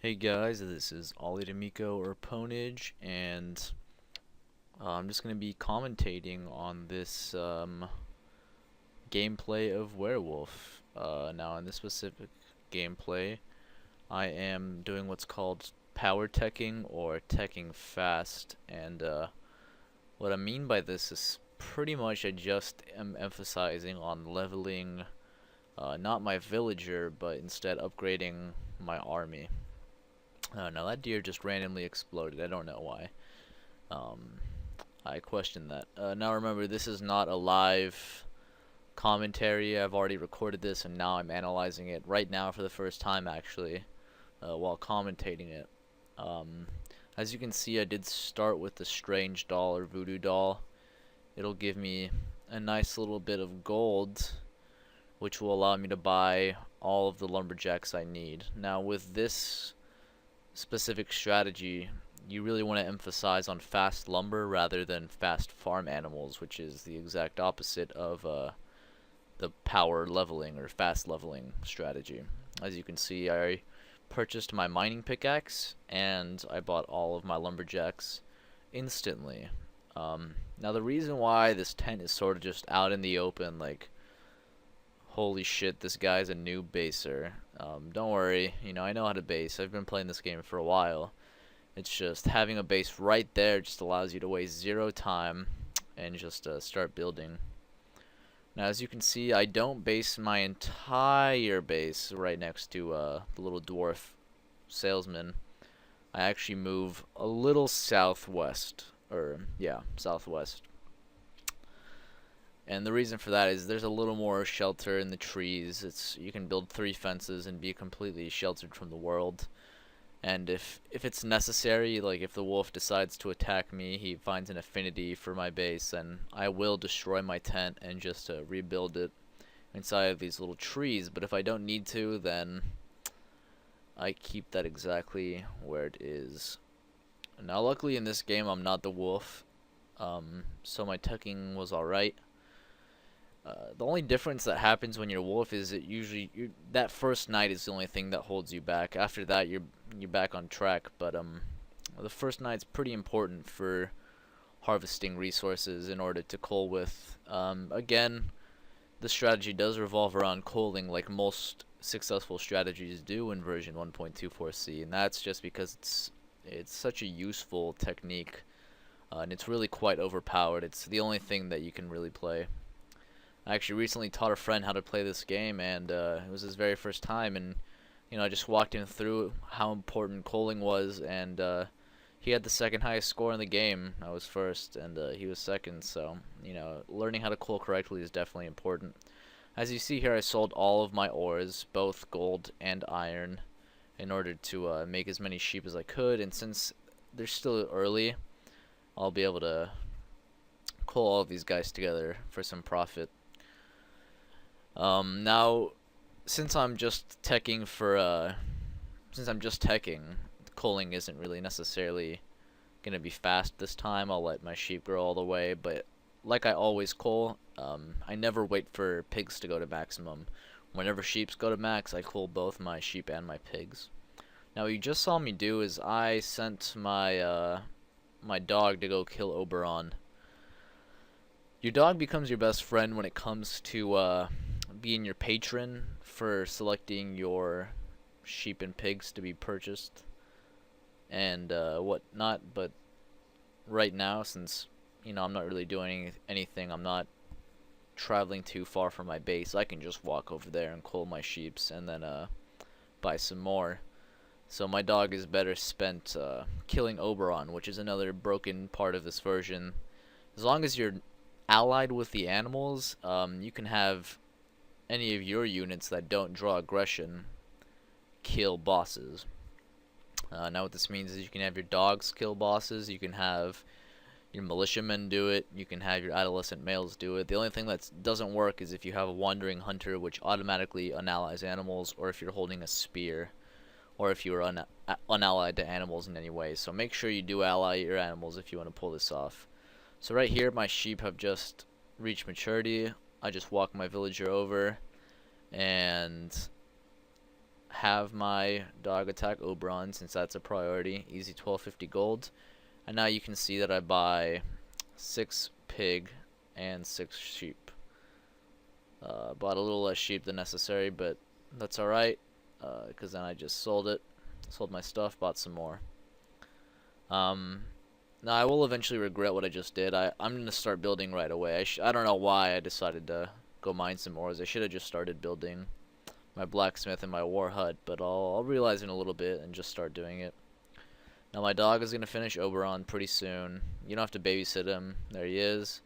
Hey guys, this is Ollie D'Amico or Ponage, and I'm just going to be commentating on this gameplay of Werewolf. Now, in this specific gameplay, I am doing what's called power teching or teching fast, and what I mean by this is pretty much I just am emphasizing on leveling not my villager, but instead upgrading my army. Now that deer just randomly exploded. I don't know why. Um, I question that. Now remember, this is not a live commentary. I've already recorded this, and now I'm analyzing it right now for the first time, actually, while commentating it. Um, as you can see, I did start with the strange doll or voodoo doll. It'll give me a nice little bit of gold, which will allow me to buy all of the lumberjacks I need. Now with this specific strategy, you really want to emphasize on fast lumber rather than fast farm animals, which is the exact opposite of the power leveling or fast leveling strategy. As you can see, I purchased my mining pickaxe and I bought all of my lumberjacks instantly. Now the reason why this tent is sort of just out in the open, like, holy shit, this guy's a new baser. Don't worry, I know how to base. I've been playing this game for a while. It's just having a base right there just allows you to waste zero time and just start building. Now, as you can see, I don't base my entire base right next to the little dwarf salesman. I actually move a little southwest, or yeah, southwest. And the reason for that is there's a little more shelter in the trees. You can build 3 fences and be completely sheltered from the world. And if it's necessary, like if the wolf decides to attack me, he finds an affinity for my base, and I will destroy my tent and just rebuild it inside of these little trees. But if I don't need to, then I keep that exactly where it is. Now luckily in this game I'm not the wolf, so my teching was alright. The only difference that happens when you're wolf is that usually that first night is the only thing that holds you back. After that, you're back on track. But the first night's pretty important for harvesting resources in order to cull with. Again, the strategy does revolve around culling, like most successful strategies do in version 1.24c, and that's just because it's such a useful technique, and it's really quite overpowered. It's the only thing that you can really play. I actually recently taught a friend how to play this game, and it was his very first time, and I just walked him through how important culling was, and he had the second highest score in the game. I was first, and he was second, so learning how to cull correctly is definitely important. As you see here, I sold all of my ores, both gold and iron, in order to make as many sheep as I could, and since they're still early, I'll be able to cull all of these guys together for some profit. Now, since I'm just teching, culling isn't really necessarily gonna be fast this time. I'll let my sheep grow all the way, but like I always cull, I never wait for pigs to go to maximum. Whenever sheeps go to max, I cull both my sheep and my pigs. Now, what you just saw me do is I sent my my dog to go kill Oberon. Your dog becomes your best friend when it comes to being your patron for selecting your sheep and pigs to be purchased and whatnot. But right now, since I'm not really doing anything, I'm not traveling too far from my base, I can just walk over there and cull my sheeps and then buy some more. So my dog is better spent killing Oberon, which is another broken part of this version. As long as you're allied with the animals, you can have any of your units that don't draw aggression kill bosses. Now what this means is you can have your dogs kill bosses, you can have your militiamen do it, you can have your adolescent males do it. The only thing that doesn't work is if you have a wandering hunter, which automatically unallies animals, or if you're holding a spear, or if you are unallied to animals in any way. So make sure you do ally your animals if you want to pull this off. So right here, my sheep have just reached maturity. I just walk my villager over and have my dog attack Oberon since that's a priority. Easy 1250 gold. And now you can see that I buy 6 pig and 6 sheep. Bought a little less sheep than necessary, but that's alright, because then I just sold it. Sold my stuff, bought some more. Now I will eventually regret what I just did. I'm going to start building right away. I don't know why I decided to go mine some ores. I should have just started building my blacksmith and my war hut, but I'll realize in a little bit and just start doing it. Now my dog is going to finish Oberon pretty soon. You don't have to babysit him. There he is.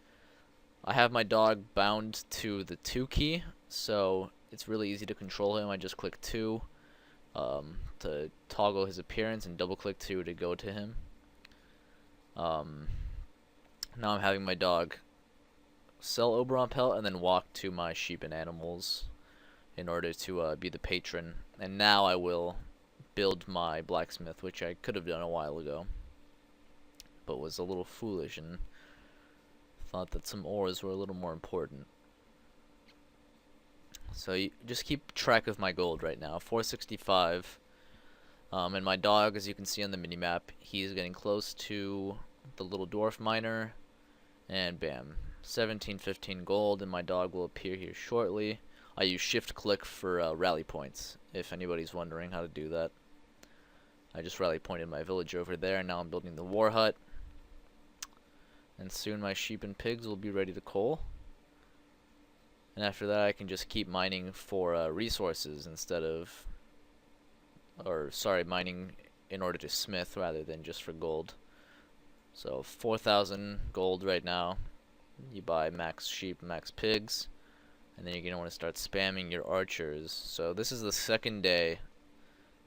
I have my dog bound to the 2 key, so it's really easy to control him. I just click 2 to toggle his appearance and double click 2 to go to him. Now I'm having my dog sell Oberon pelt and then walk to my sheep and animals in order to be the patron. And now I will build my blacksmith, which I could have done a while ago, but was a little foolish and thought that some ores were a little more important. So you just keep track of my gold right now, 465. And my dog, as you can see on the minimap, he's getting close to the little dwarf miner, and bam, 1715 gold, and my dog will appear here shortly. I use shift click for rally points, if anybody's wondering how to do that. I just rally pointed my village over there, and now I'm building the war hut. And soon my sheep and pigs will be ready to cull. And after that I can just keep mining for resources instead of, mining in order to smith rather than just for gold. So 4,000 gold right now. You buy max sheep, max pigs, and then you're going to want to start spamming your archers. So this is the second day,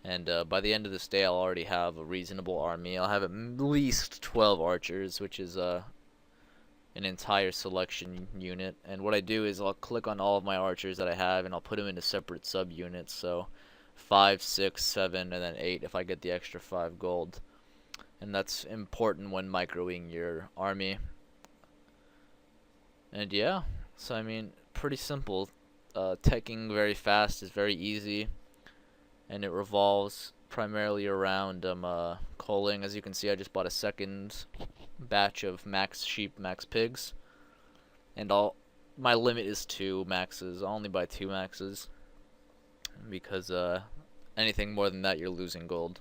and by the end of this day I'll already have a reasonable army. I'll have at least 12 archers, which is an entire selection unit. And what I do is I'll click on all of my archers that I have and I'll put them into separate sub-units. So 5, 6, 7, and then 8 if I get the extra 5 gold. And that's important when microing your army. And yeah, so I mean, pretty simple. Teching very fast is very easy, and it revolves primarily around culling. As you can see, I just bought a second batch of max sheep, max pigs, and my limit is 2 maxes. I'll only buy 2 maxes because anything more than that you're losing gold.